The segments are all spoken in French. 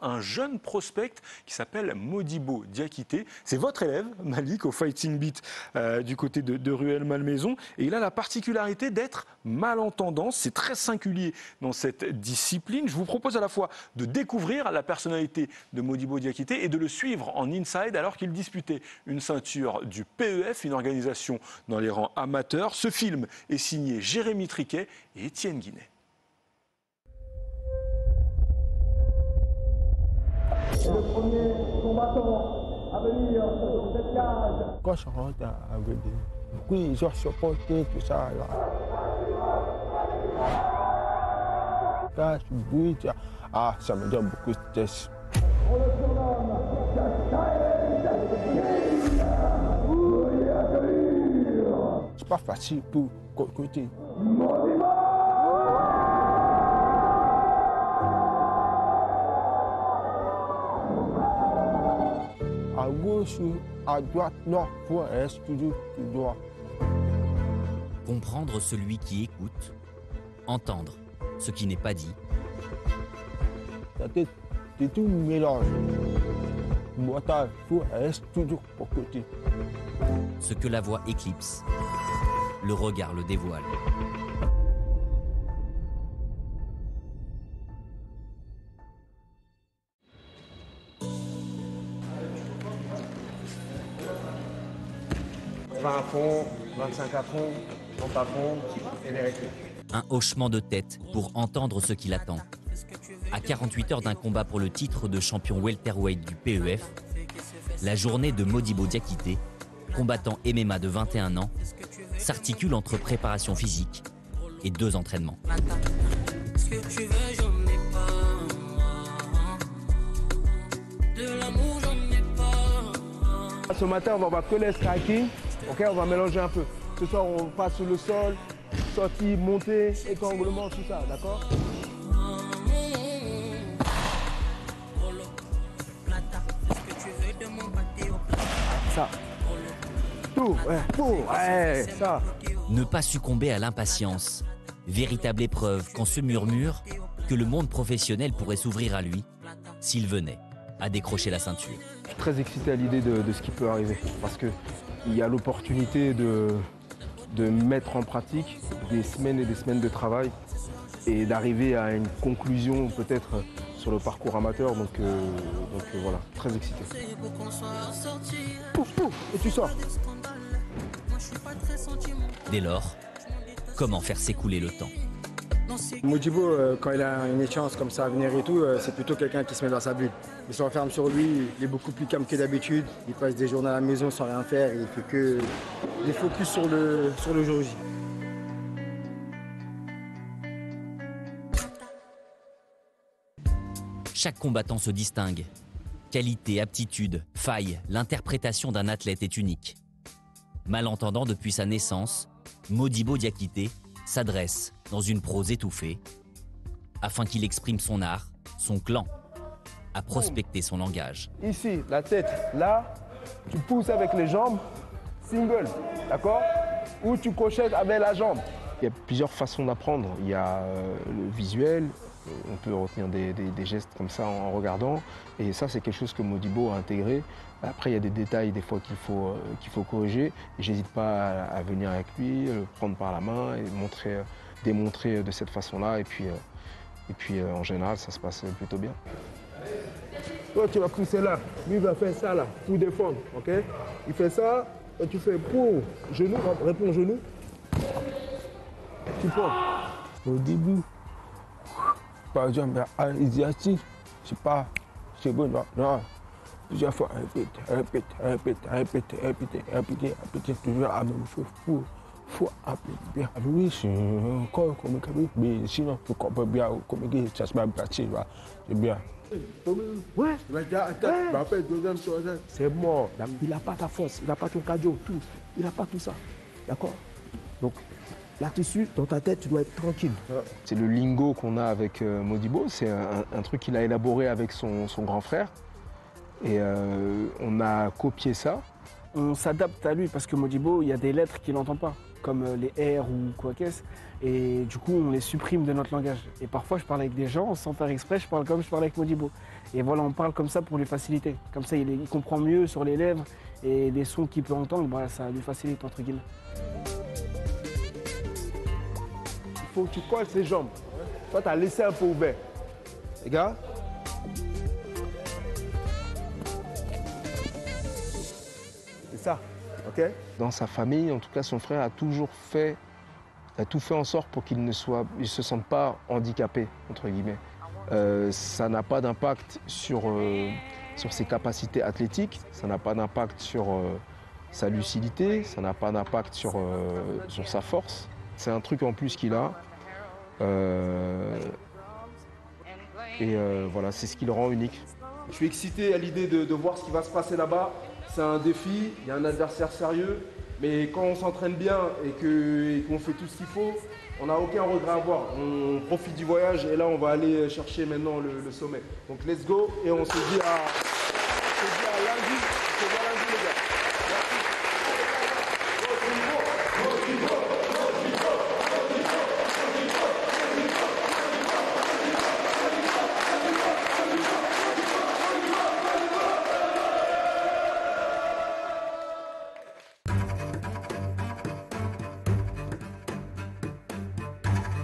un jeune prospect qui s'appelle Modibo Diakité. C'est votre élève, Malik, au Fighting Beat du côté de Rueil-Malmaison. Et il a la particularité d'être malentendant. C'est très singulier dans cette discipline. Je vous propose à la fois de découvrir la personnalité de Modibo Diakité et de le suivre en inside alors qu'il disputait une ceinture du PEF, une organisation dans les rangs amateurs. Ce film est signé Jérémy Triquet et Étienne Guinet. C'est le premier combattant à venir sur cette cage. Quand je rentre avec beaucoup de gens supportés, tout ça, là. Quand je bouge, ça me donne beaucoup de stress. On le surnomme C'est pas facile pour côté. À gauche, à droite, non, faut rester toujours tout droit. Comprendre celui qui écoute, entendre ce qui n'est pas dit. La tête, c'est tout mélange. Moi, il faut rester toujours pour côté. Ce que la voix éclipse, le regard le dévoile. À fond, 25 à fond, 30 à fond et les récup. Un hochement de tête pour entendre ce qui l'attend. À 48 heures d'un combat pour le titre de champion welterweight du PEF, la journée de Modibo Diakité, combattant MMA de 21 ans, s'articule entre préparation physique et 2 entraînements. Ce matin, on va que les striking. Ok, on va mélanger un peu. Ce soir, on passe sur le sol, sortie, montée, étranglement, tout ça, d'accord? Ça. Tout, ouais, ça. Ne pas succomber à l'impatience, véritable épreuve quand se murmure que le monde professionnel pourrait s'ouvrir à lui s'il venait à décrocher la ceinture. Je suis très excité à l'idée de ce qui peut arriver parce qu'il y a l'opportunité de mettre en pratique des semaines et des semaines de travail et d'arriver à une conclusion peut-être sur le parcours amateur. Donc voilà, très excité. Pouf, pouf, et tu sors. Dès lors, comment faire s'écouler le temps? Modibo, quand il a une chance comme ça à venir et tout, c'est plutôt quelqu'un qui se met dans sa bulle. Il s'enferme sur lui, il est beaucoup plus calme que d'habitude. Il passe des journées à la maison sans rien faire, il fait que des focus sur le jour J. Chaque combattant se distingue. Qualité, aptitude, faille, l'interprétation d'un athlète est unique. Malentendant depuis sa naissance, Modibo Diakité s'adresse dans une prose étouffée afin qu'il exprime son art, son clan, à prospecter son langage. Ici, la tête, là, tu pousses avec les jambes, single, d'accord? Ou tu crochettes avec la jambe. Il y a plusieurs façons d'apprendre. Il y a le visuel, on peut retenir des gestes comme ça en regardant. Et ça, c'est quelque chose que Modibo a intégré. Après, il y a des détails des fois qu'il faut corriger. J'hésite pas à venir avec lui, le prendre par la main et démontrer de cette façon-là. Et puis en général, ça se passe plutôt bien. Toi, tu vas pousser là. Lui, il va faire ça là, pour défendre. Ok? Il fait ça, et tu fais pour genou, réponds genou. Tu prends. Au début, par exemple, à l'asiatique, c'est pas, c'est bon, non. Plusieurs fois, répéter, toujours la même chose. Faut appeler bien. Oui, c'est encore comme mais sinon, tu comprends bien comment ça se va passer, c'est bien. Ouais, c'est mort. Il n'a pas ta force, il n'a pas ton cardio, tout. Il n'a pas tout ça. D'accord? Donc, là-dessus, dans ta tête, tu dois être tranquille. C'est le lingo qu'on a avec Modibo. C'est un truc qu'il a élaboré avec son grand frère. Et on a copié ça. On s'adapte à lui parce que Modibo, il y a des lettres qu'il n'entend pas. comme les R ou quoi qu'est-ce. Et du coup, on les supprime de notre langage. Et parfois, je parle avec des gens, sans faire exprès, je parle comme je parle avec Modibo. Et voilà, on parle comme ça pour lui faciliter. Comme ça, il comprend mieux sur les lèvres et les sons qu'il peut entendre, bah, ça lui facilite, entre guillemets. Il faut que tu colles ses jambes. Toi, tu as laissé un peu ouvert. Les gars. C'est ça, ok? Dans sa famille, en tout cas, son frère a toujours fait, a tout fait en sorte pour qu'il ne se sente pas handicapé, entre guillemets. Ça n'a pas d'impact sur ses capacités athlétiques, ça n'a pas d'impact sur sa lucidité, ça n'a pas d'impact sur sa force. C'est un truc en plus qu'il a. Voilà, c'est ce qui le rend unique. Je suis excité à l'idée de voir ce qui va se passer là-bas. C'est un défi, il y a un adversaire sérieux, mais quand on s'entraîne bien et qu'on fait tout ce qu'il faut, on n'a aucun regret à avoir. On profite du voyage et là on va aller chercher maintenant le sommet. Donc let's go et on se dit à lundi. On se dit à lundi les gars.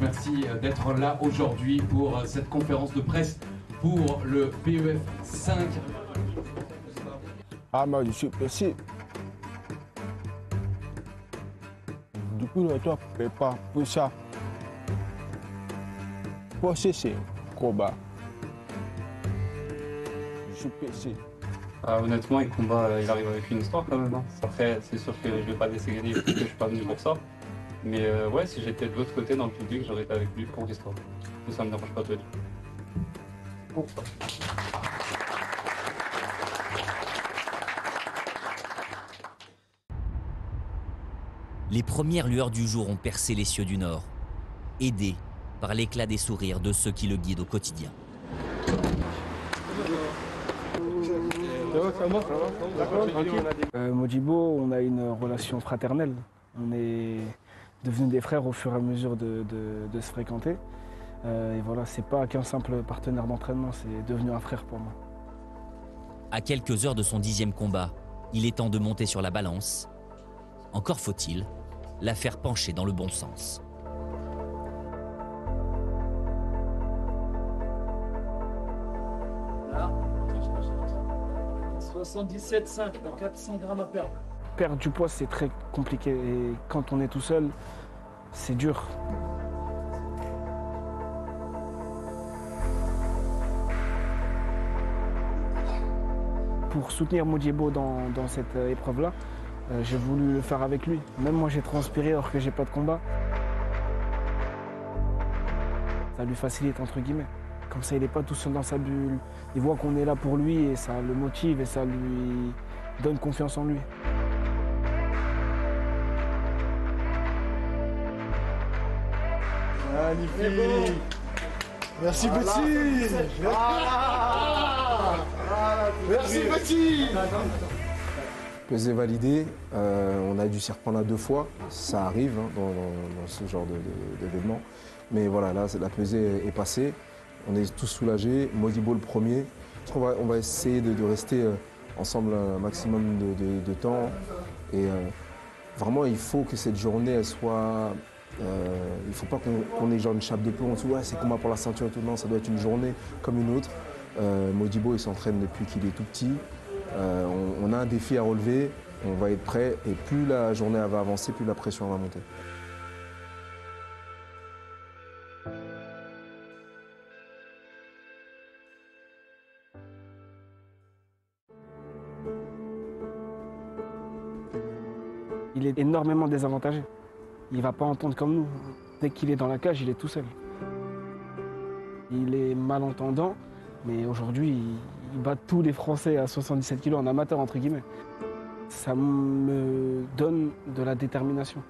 Merci d'être là aujourd'hui pour cette conférence de presse pour le PEF 5. Ah, moi, je suis pressé. Du coup, toi, prépare pour ça. Pour c'est un combat. Je suis pressé. Honnêtement, il arrive avec une histoire quand même. Hein. Après, c'est sûr que je ne vais pas laisser gagner parce que je ne suis pas venu pour ça. Mais ouais, si j'étais de l'autre côté dans le public, j'aurais été avec lui pour l'histoire. Ça ne me dérange pas de le dire. Bon. Les premières lueurs du jour ont percé les cieux du Nord, aidés par l'éclat des sourires de ceux qui le guident au quotidien. Modibo, on a une relation fraternelle. On est devenus des frères au fur et à mesure de se fréquenter. Et voilà, c'est pas qu'un simple partenaire d'entraînement, c'est devenu un frère pour moi. À quelques heures de son 10e combat, il est temps de monter sur la balance. Encore faut-il la faire pencher dans le bon sens. Là, 77,5, 400 grammes à perdre. Perdre du poids, c'est très compliqué. Et quand on est tout seul, c'est dur. Pour soutenir Modibo dans cette épreuve-là, j'ai voulu le faire avec lui. Même moi, j'ai transpiré alors que j'ai pas de combat. Ça lui facilite, entre guillemets. Comme ça, il n'est pas tout seul dans sa bulle. Il voit qu'on est là pour lui et ça le motive et ça lui donne confiance en lui. Magnifique. Merci Petit. Merci Petit. Pesé validé, on a dû s'y reprendre 2 fois, ça arrive hein, dans ce genre d'événement. Mais voilà, là la pesée est passée, on est tous soulagés, Modibo le premier. On va essayer de rester ensemble un maximum de temps. Et vraiment, il faut que cette journée, elle soit... il ne faut pas qu'on ait genre une chape de plomb, on se dit ouais, c'est combat pour la ceinture et tout. Non, ça doit être une journée comme une autre. Modibo, il s'entraîne depuis qu'il est tout petit. On a un défi à relever, on va être prêt et plus la journée va avancer, plus la pression va monter. Il est énormément désavantagé. Il ne va pas entendre comme nous. Dès qu'il est dans la cage, il est tout seul. Il est malentendant, mais aujourd'hui, il bat tous les Français à 77 kg en amateur, entre guillemets. Ça me donne de la détermination.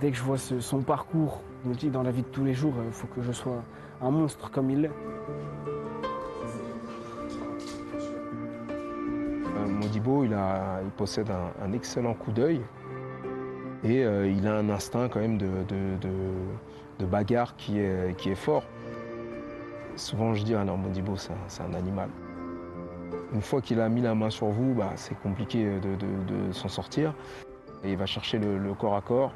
Dès que je vois son parcours, je me dis dans la vie de tous les jours, il faut que je sois un monstre comme il l'est. Modibo, il possède un excellent coup d'œil. Et il a un instinct quand même de bagarre qui est fort. Souvent je dis, ah non, Modibo c'est un animal. Une fois qu'il a mis la main sur vous, bah, c'est compliqué de s'en sortir. Et il va chercher le corps à corps,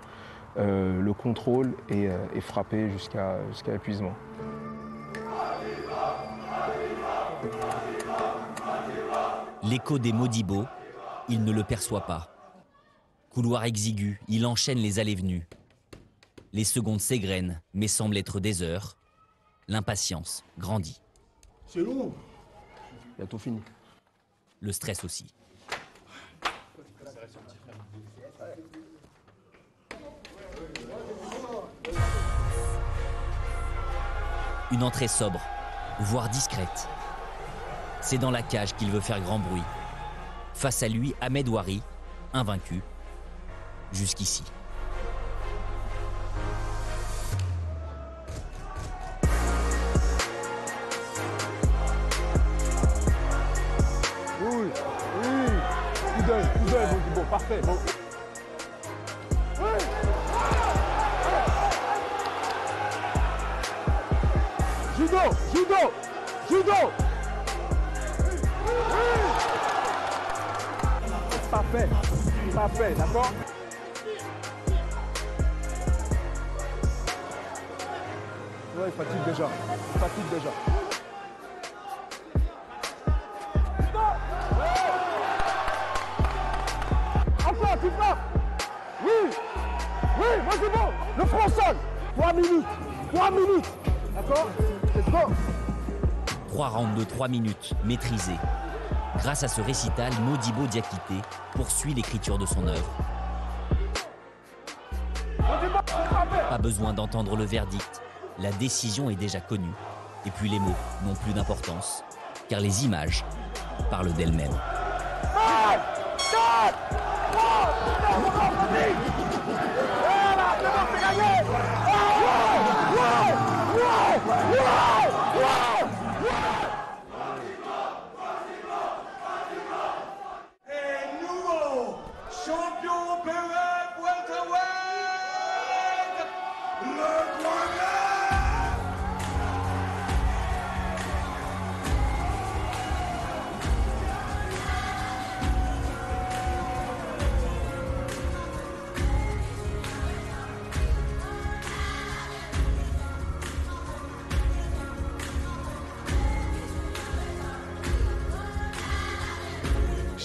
le contrôle et frapper jusqu'à l'épuisement. L'écho des Modibo, il ne le perçoit pas. Couloir exigu, il enchaîne les allées-venues. Les secondes s'égrènent, mais semblent être des heures. L'impatience grandit. C'est long. Il a tout fini. Le stress aussi. Une entrée sobre, voire discrète. C'est dans la cage qu'il veut faire grand bruit. Face à lui, Ahmed Ouari, invaincu, jusqu'ici. Oui, coup d'œil, bon, parfait. Bon. Judo. Parfait, d'accord? Ouais, il fatigue déjà. Encore, tu frappes. Oui, moi c'est bon. Le front sol. 3 minutes. D'accord? Let's go. 3 rounds de 3 minutes, maîtrisés. Grâce à ce récital, Modibo Diakité poursuit l'écriture de son œuvre. Pas besoin d'entendre le verdict, la décision est déjà connue. Et puis les mots n'ont plus d'importance, car les images parlent d'elles-mêmes.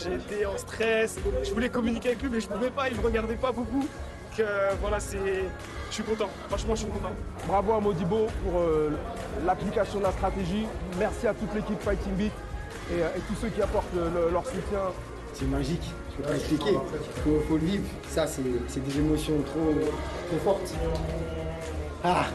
J'étais en stress, je voulais communiquer avec lui mais je pouvais pas, il me regardait pas beaucoup. Donc voilà, je suis content, franchement je suis content. Bravo à Modibo pour l'application de la stratégie. Merci à toute l'équipe Fighting Beat et tous ceux qui apportent leur soutien. C'est magique, je peux pas expliquer. Faut le vivre. Ça, c'est des émotions trop fortes. Ah.